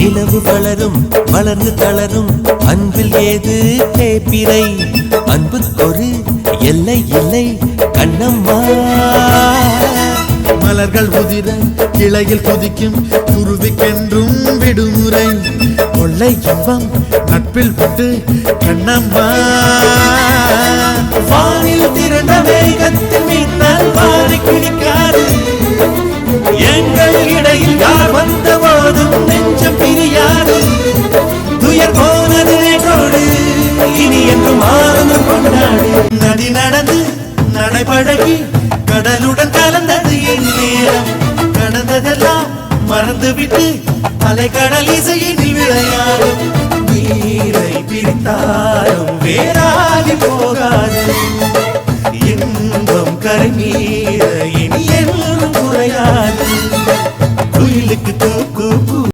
நிலவு வளரும் வளர்ந்து தளரும் அன்பில் ஏது தேப்பிரை அன்புக்கொரு எல்லை இல்லை கண்ணம்மா மலர்கள் உதிர கிளையில் குதிக்கும் குருவிக்கென்றும் விடுமுறை கொள்ளை இன்பம் நட்பில் விட்டு கண்ணம்மா வானில் திரண்ட வேகத்தில் மீட்டால் வாரி கிழிக்காது எங்கள் இடையில் யார் வந்த போதும் நெஞ்சம் பிரியாது துயர் போனது நேற்றோடு இனி என்றும் ஆனந்தம் கொண்டாடு நதி நடந்து நடைபழகி கடலுடன் கலந்தது என் நேரம் கடந்ததெல்லாம் மறந்துவிட்டு அலைக்கடல் இசையினில் விளையாடும் நீரை பிரித்தாலும் வேறாகி போகாது இன்பம் கரை மீற இனி என்றும் குறையாது